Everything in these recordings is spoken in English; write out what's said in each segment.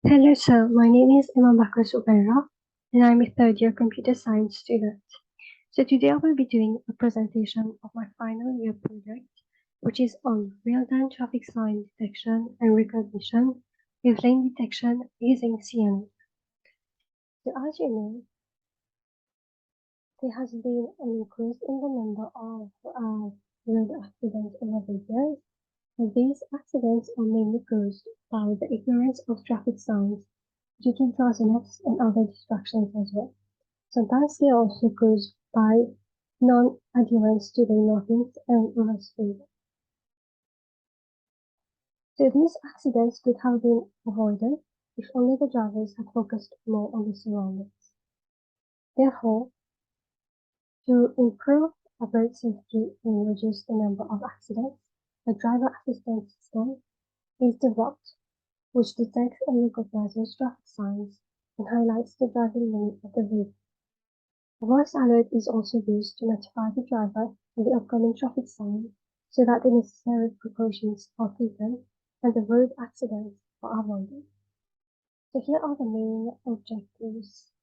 Hello, sir. My name is Imam Bakr Subera, and I'm a third year computer science student. So today I will be doing a presentation of my final year project, which is on real-time traffic sign detection and recognition with lane detection using CNN. So as you know, there has been an increase in the number of road accidents over the years, and these accidents are mainly caused by the ignorance of traffic signs due to drowsiness and other distractions as well. Sometimes they are also caused by non-adherence to the warnings and overspeed. So these accidents could have been avoided if only the drivers had focused more on the surroundings. Therefore, to improve road safety and reduce the number of accidents, a driver assistance system is developed which detects and recognizes traffic signs and highlights the driving limit of the vehicle. A voice alert is also used to notify the driver of the upcoming traffic sign so that the necessary precautions are taken and the road accidents are avoided. So here are the main objectives.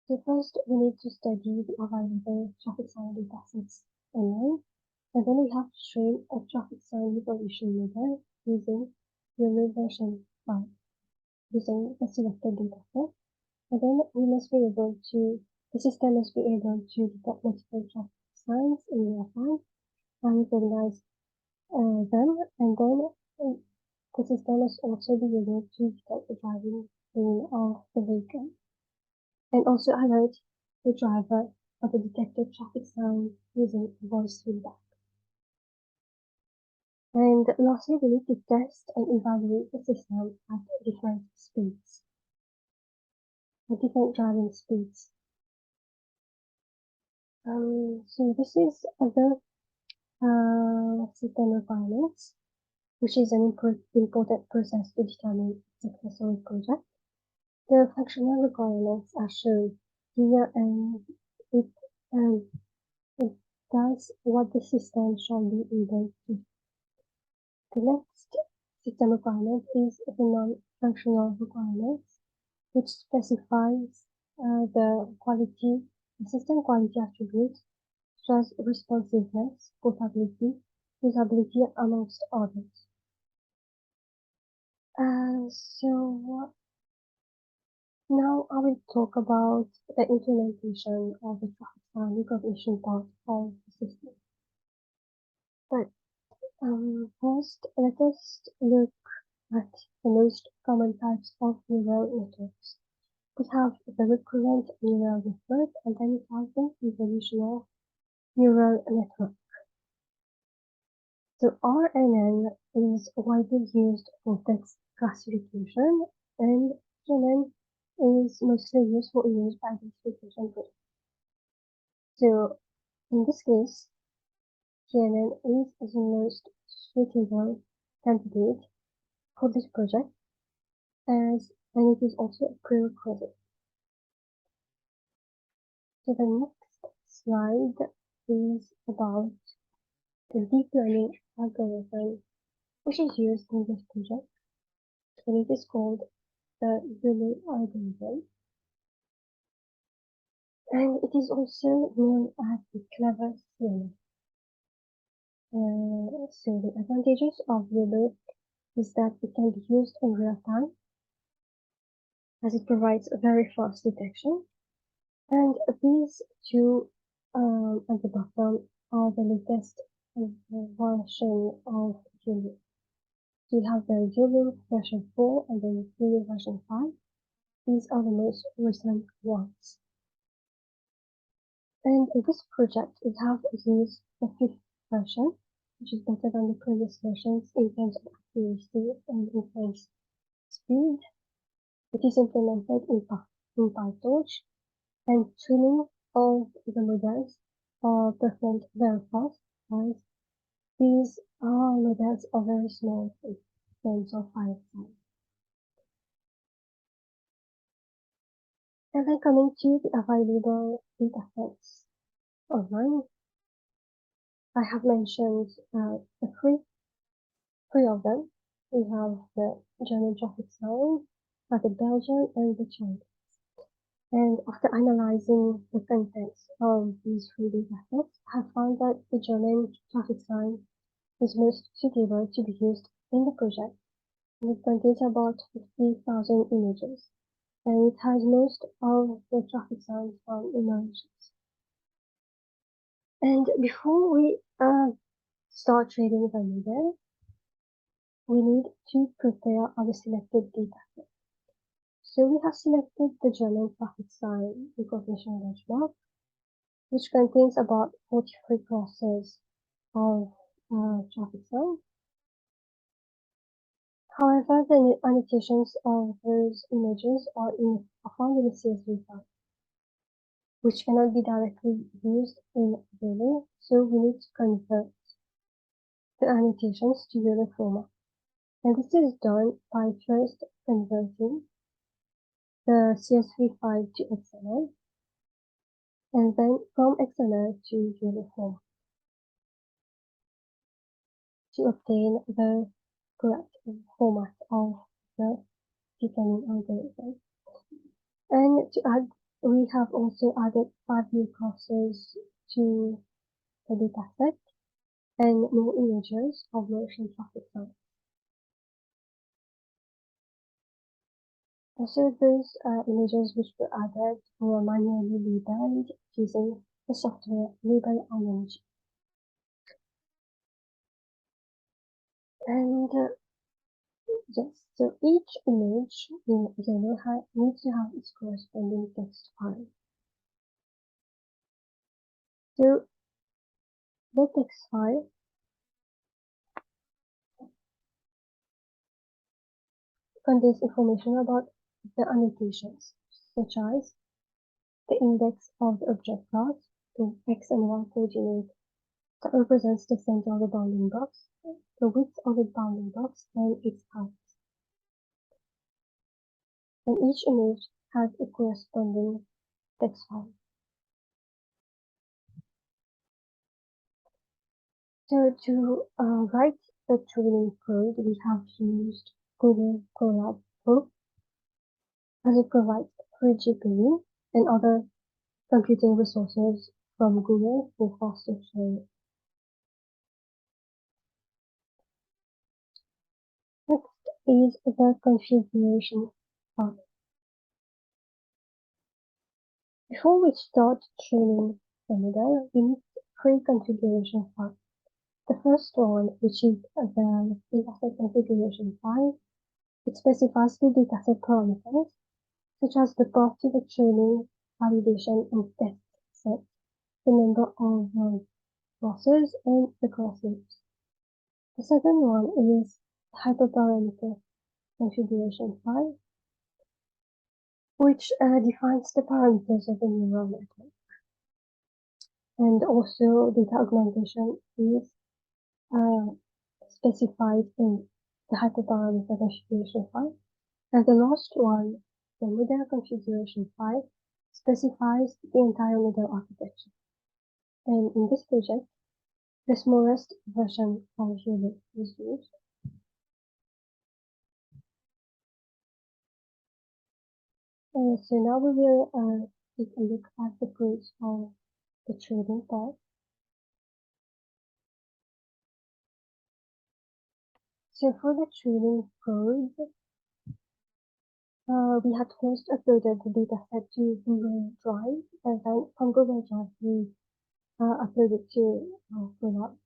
So first, we need to study the available traffic sign data sets online, and then we have to train a traffic sign recognition model using Euro version 5, using the selected data set. And then the system must be able to detect multiple traffic signs in real time and recognize them. And then the system must also be able to detect the driving lane of the vehicle and also alert the driver of the detected traffic sign using voice feedback. And lastly, we need to test and evaluate the system at different speeds, at different driving speeds. So this is the system requirements, which is an important process to determine success of a project. The functional requirements are shown here, and it, um, it does what the system shall be able to. The next system requirement is the non-functional requirements, which specifies the system quality attributes such as responsiveness, portability, usability, amongst others. So now I will talk about the implementation of the traffic sign recognition part of the system. But first, let us look at the most common types of neural networks. We have the recurrent neural network, and then we have the convolutional neural network. So RNN is widely used for text classification, and CNN is mostly used for image identification projects. So in this case, CNN is the most suitable candidate for this project, and it is also a prerequisite. So the next slide is about the deep learning algorithm which is used in this project, and it is called the Zulu algorithm. And it is also known as the clever CNN. So the advantages of Zulu is that it can be used in real time, as it provides a very fast detection. And these two at the bottom are the latest version of Zulu. We have the Zulu version 4 and the Zulu version 5. These are the most recent ones. And in this project, we have used the 5th version, which is better than the previous versions in terms of accuracy and inference speed. It is implemented in PyTorch, and training of the models are performed very fast, as these models are very small in terms of file size. And then coming to the available datasets online, I have mentioned the three of them. we have the German traffic sign, the Belgian and the Chinese. And after analyzing the contents of these three datasets, I have found that the German traffic sign is most suitable to be used in the project. It contains about 50,000 images, and it has most of the traffic signs from Mauritius. And before we start training the model, we need to prepare our selected dataset. So we have selected the German traffic sign recognition benchmark, which contains about 43 classes of traffic signs. However, the annotations of those images are found in the CSV file, which cannot be directly used in YOLO, so we need to convert the annotations to YOLO format. And this is done by first converting the CSV file to XML, and then from XML to YOLO format to obtain the correct format of the defining algorithm. And to add, we have also added 5 new classes to the dataset and more images of motion traffic signs. Also, those images which were added were manually labeled using the software Label ING. And yes, so each image in YOLO needs to have its corresponding text file. So the text file contains information about the annotations, such as the index of the object class, the x and y coordinate that represents the center of the bounding box, the width of the bounding box, and its height. And each image has a corresponding text file. So to write the training code, we have used Google Colab Pro, as it provides free GPU and other computing resources from Google for faster training. Next is the configuration part. Before we start training the model, we need three configuration files. The first one, which is the dataset configuration file, it specifies the dataset parameters, such as the path to the training, validation, and test set, the number of classes, and the class names. The second one is the hyperparameter configuration file, which defines the parameters of the neural network. And also data augmentation is specified in the hyperparameter configuration file. And the last one, the model configuration file, specifies the entire model architecture. And in this project, the smallest version of YOLO is used. So now we will take a look at the code of the training part. So for the training code, we had first uploaded the dataset to Google Drive, and then from Google Drive we uploaded to Colab.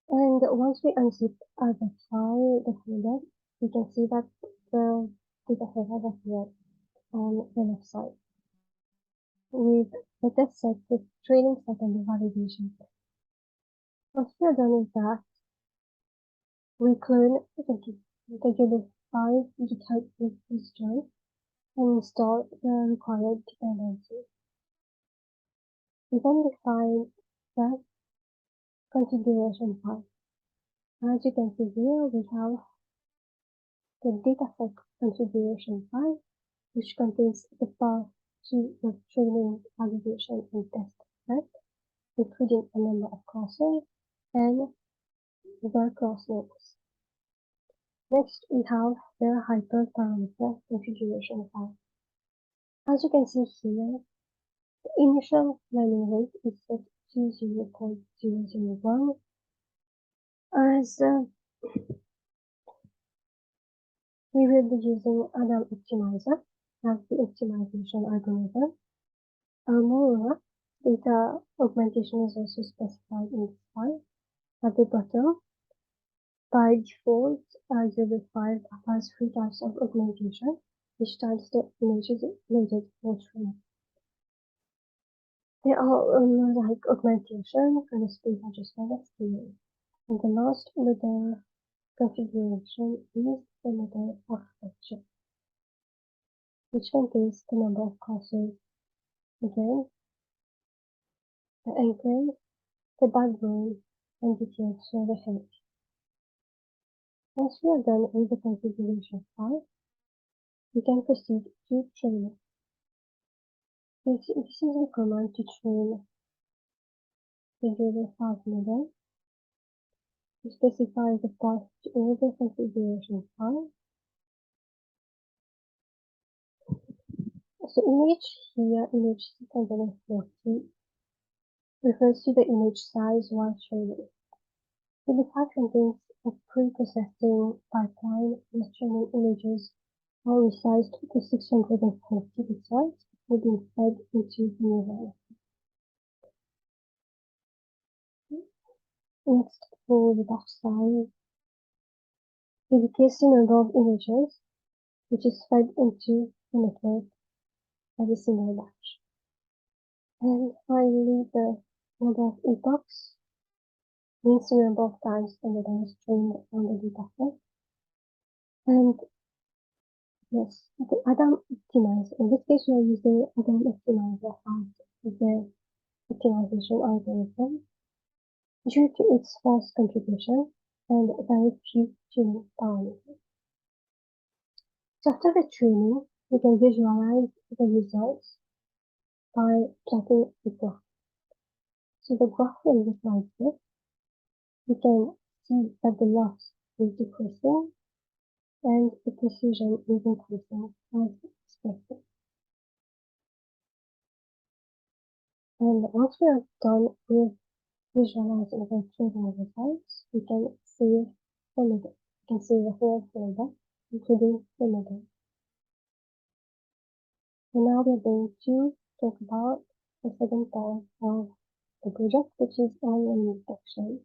And once we unzip the file, the folder, we can see that the dataset has appeared on the left side with the test set, the training set, and the validation set. Once we are done with that, we clone the YOLO 5 GitHub repository and install the required dependencies. We then define the configuration file. As you can see here, we have the dataset configuration file, which contains the path to the training, validation, and test set, including a number of classes and the class names. Next, we have the hyperparameter configuration file. As you can see here, the initial learning rate is set to 0.001 as we will be using Adam Optimizer as the optimization algorithm. Moreover, data augmentation is also specified in this file. At the bottom, by default, Zero5 applies three types of augmentation, which types the images loaded for training. There are like augmentation and a speed adjustment scale. And the last model configuration is the model architecture, which contains the number of classes, again, the anchor, the backbone, and detailed server head. Once we are done with the configuration file, we can proceed to training. This is the command to train the Zero5 model. We specify the path to all the configuration file. So image here, image 640, refers to the image size while training. The file contains a pre-processing pipeline with training images are resized to 640 pixels before being fed into the neural. Next, for the batch size, indicates the number of images which is fed into the network as a single batch. And finally, the number of epochs means the number of times the model is trained on the data set. And yes, the Adam optimizer. In this case, we are using Adam optimizer as the optimization algorithm due to its fast computation and very few tuning parameters. So after the training, we can visualize the results by plotting the graph. So the graph will look like this. We can see that the loss is decreasing and the precision is increasing as expected. And once we are done with visualizing the training results, we can save the model. We can save the whole folder, including the model. And now we're going to talk about the second part of the project, which is online detection.